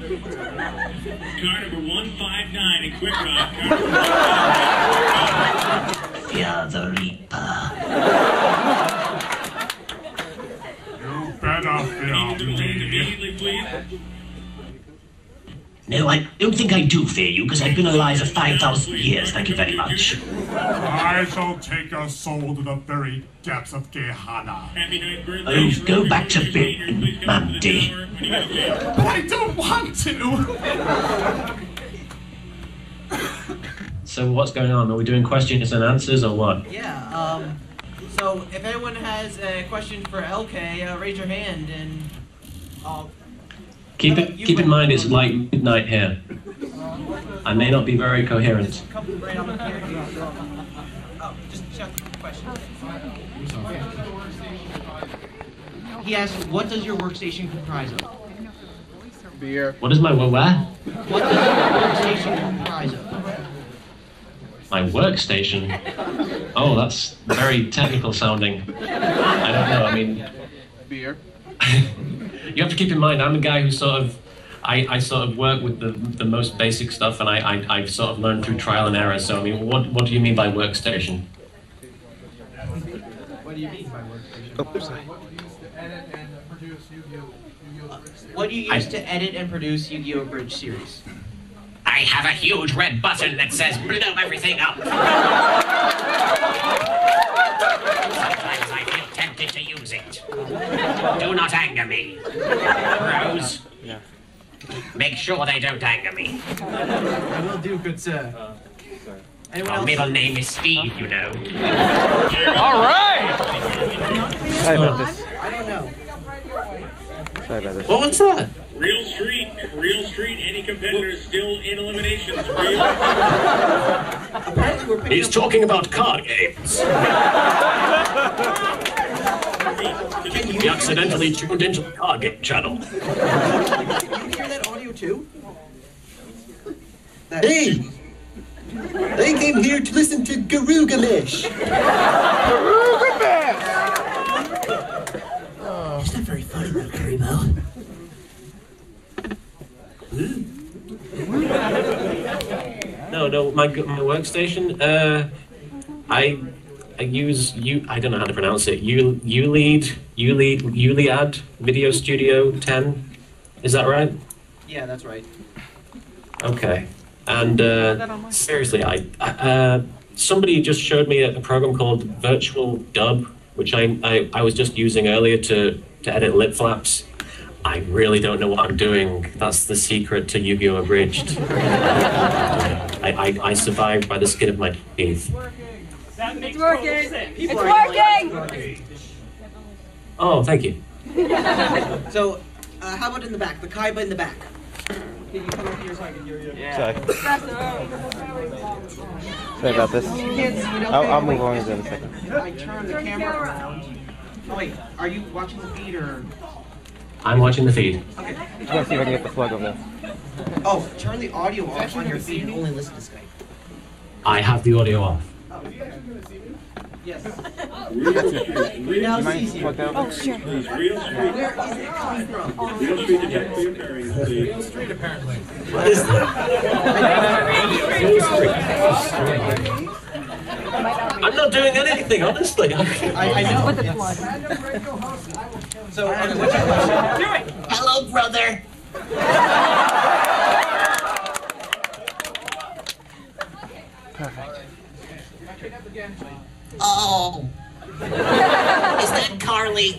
Car number 159 in Quick Rock. Fear the Reaper. You better fear me. Immediately, please. No, I don't think I do fear you, because I've been alive for 5,000 years, thank you very much. I shall take your soul to the very depths of Gehenna. Happy 9th birthday. Oh, go back to bed, Mandy. But I don't want to! So what's going on? Are we doing questions and answers or what? Yeah, so if anyone has a question for LK, raise your hand and I'll... Keep in mind it's like midnight here. I may not be very coherent. Just come right up here. Oh, just shout the question. He asked, what does your workstation comprise of? Beer. What is my where? What does your workstation comprise of? My workstation? Oh, that's very technical sounding. I don't know, I mean... Beer. You have to keep in mind, I'm a guy who sort of... I sort of work with the most basic stuff, and I've sort of learned through trial and error, so I mean, what do you mean by workstation? What do you mean by workstation? Oh, sorry. What do you use to edit and produce Yu-Gi-Oh! Abridged series? I have a huge red button that says blow everything up. Sometimes I feel tempted to use it. Do not anger me. Rose. Yeah. Make sure they don't anger me. I will do, good sir. Anyone Our else? middle name is Steve, you know. All right! Sorry about this. I don't know. Sorry about this. What was that? Real Street, any competitor still in eliminations. Apparently we're picking He's up... talking about card games. He accidentally tuned into the card game channel. Can you hear that audio too? Hey! I came here to listen to Garugamesh. Garugamesh! It's not very funny, though, Haribo. No, my workstation. I use I don't know how to pronounce it. Ulead Video Studio 10. Is that right? Yeah, that's right. Okay. And seriously, I somebody just showed me a program called Virtual Dub, which I was just using earlier to edit lip flaps. I really don't know what I'm doing. That's the secret to Yu-Gi-Oh! Abridged. I survived by the skin of my teeth. It's working! It's working! Oh, thank you. So, how about in the back? The Kaiba in the back. Can you come over here so I can hear you? Sorry. Sorry about this. I'll move on in a second. I turn the camera around. Oh wait, are you watching the feed or? I'm watching the feed. Okay. Just want to see if I can get the plug over there. Oh, turn the audio off on your feed and only listen to Skype. I have the audio off. Yes. You mind plug that over? Oh, sure. Where is it coming from? Real Street, apparently. What is that? I'm not doing anything, honestly. I know. With the yes. plug. So, okay, what's your question? Do it! Hello, brother. Perfect. Oh. Is that Carly?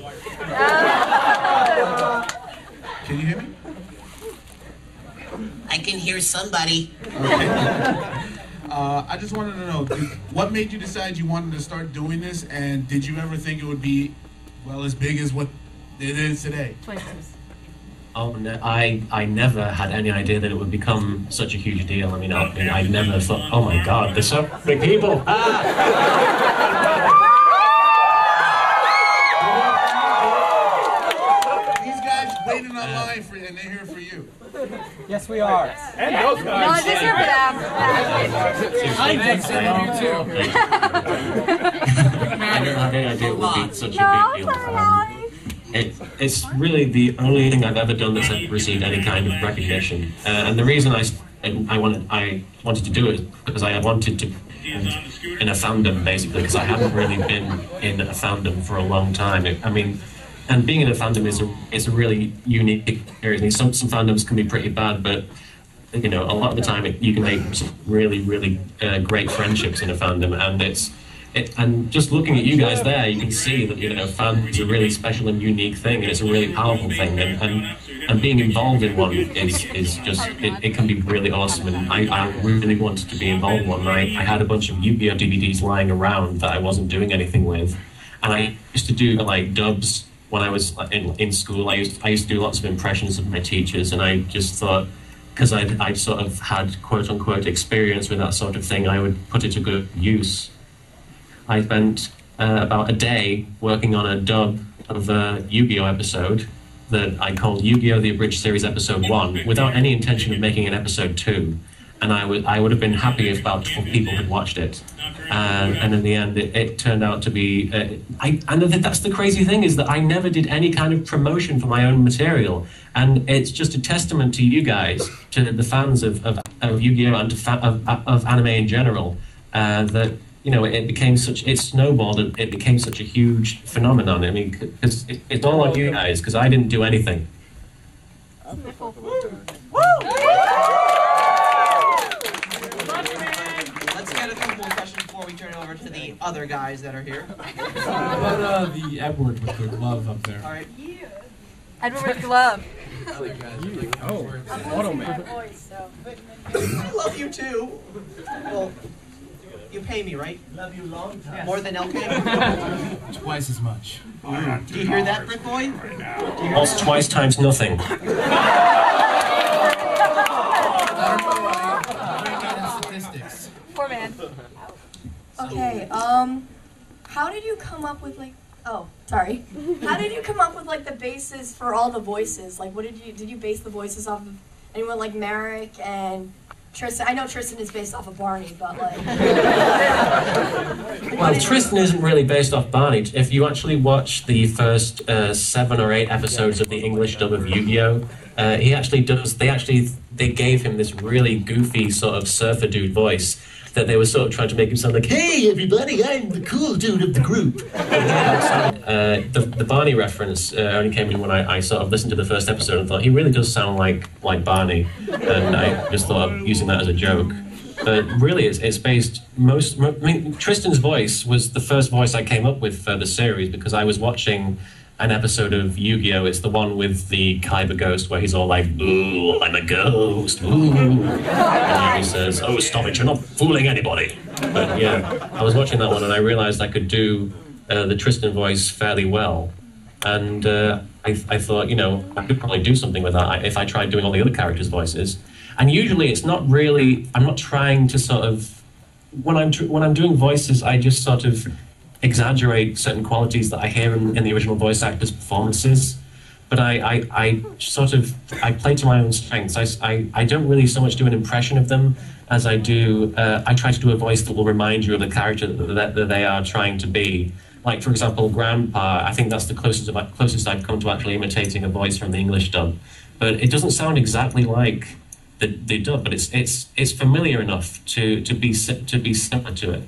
Can you hear me? I can hear somebody. I just wanted to know, what made you decide you wanted to start doing this, and did you ever think it would be, well, as big as what it is today? Oh, no, I never had any idea that it would become such a huge deal. I mean, I never thought, oh my God, there's so many people. These guys waiting online for you, and they're here for you. Yes, we are. And those No, I'm just here for them. I never had any idea it would be such a big deal. it's really the only thing I've ever done that's ever received any kind of recognition. And the reason I wanted to do it because I wanted to in a fandom, basically, because I hadn't really been in a fandom for a long time. I mean, and being in a fandom is a really unique experience. Some fandoms can be pretty bad, but you know, a lot of the time you can make some really great friendships in a fandom, and just looking at you guys there, you can see that, you know, fandom is a really special and unique thing, and it's a really powerful thing, and being involved in one is just, it can be really awesome, and I really wanted to be involved in one. And I had a bunch of Yu-Gi-Oh! DVDs lying around that I wasn't doing anything with, and I used to do like dubs when I was in school. I used to do lots of impressions of my teachers, and I just thought, because I'd sort of had quote-unquote experience with that sort of thing, I would put it to good use. I spent about a day working on a dub of a Yu-Gi-Oh! Episode that I called Yu-Gi-Oh! The Abridged Series Episode 1, without any intention of making an Episode 2. And I would have been happy if about 12 people had watched it. And in the end, it turned out to be... and that's the crazy thing, is that I never did any kind of promotion for my own material. And it's just a testament to you guys, to the fans of Yu-Gi-Oh! And of anime in general, that, you know, it snowballed, it became such a huge phenomenon. I mean, because it's all on you guys, because I didn't do anything. Let's get a couple more questions before we turn it over to the other guys that are here. What about the Edward with the glove up there? All right. Edward with glove. Oh, Automan. I love you too. Well, you pay me, right? Love you long time. More than LK? Twice as much. Do you hear that, Brick Boy? Almost twice times nothing. Statistics. Poor man. Okay, how did you come up with, like, oh, sorry. How did you come up with, like, the bases for all the voices? Like, did you base the voices off of anyone like Merrick and Tristan? I know Tristan is based off of Barney, but, like... Well, Tristan isn't really based off Barney. If you actually watch the first 7 or 8 episodes of the English dub of Yu-Gi-Oh!, he actually does, they gave him this really goofy sort of surfer dude voice that they were sort of trying to make him sound like, "Hey everybody, I'm the cool dude of the group." The Barney reference only came in when I sort of listened to the first episode and thought, he really does sound like Barney, and I just thought of using that as a joke. But really, it's based I mean, Tristan's voice was the first voice I came up with for the series, because I was watching an episode of Yu-Gi-Oh! It's the one with the Kaiba ghost where he's all like, "Ooh, I'm a ghost, ooh." And he says, "Oh, stop it, you're not fooling anybody." But yeah, I was watching that one and I realized I could do the Tristan voice fairly well. And I thought, you know, I could probably do something with that if I tried doing all the other characters' voices. And usually it's not really, I'm not trying to sort of, when I'm doing voices, I just sort of exaggerate certain qualities that I hear in the original voice actors' performances, but I play to my own strengths. I don't really so much do an impression of them as I do, I try to do a voice that will remind you of the character that they are trying to be. Like, for example, Grandpa, I think that's the closest I've come to actually imitating a voice from the English dub. But it doesn't sound exactly like the dub, but it's familiar enough to be similar to it.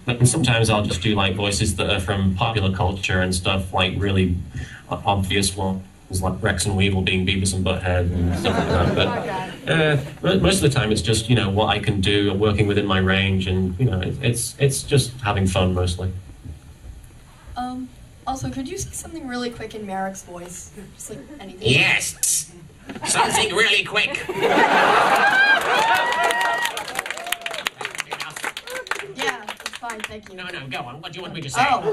And sometimes I'll just do like voices that are from popular culture and stuff, like really obvious ones, like Rex and Weevil being Beavis and Butthead and stuff like that. But most of the time it's just, you know, what I can do, working within my range, and, you know, it's just having fun mostly. Also, could you say something really quick in Merrick's voice? Just like anything. Yes! Something really quick! Yeah, it's fine, thank you. No, go on. What do you want me to say? I want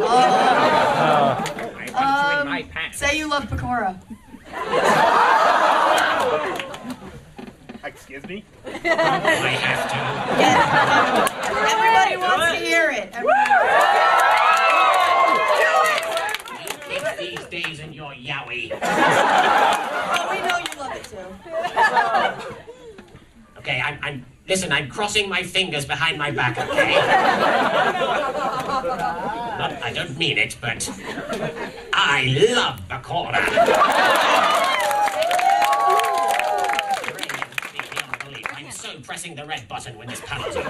you in my pants. Say you love Pecora. Excuse me? I have to. Yes, everybody wants to hear it. Keep these days in your yowie. Oh, we know you love it too. Okay, listen, I'm crossing my fingers behind my back, okay? I don't mean it, but I love the corner. Brilliant, beyond belief. I'm so pressing the red button when this panel's over.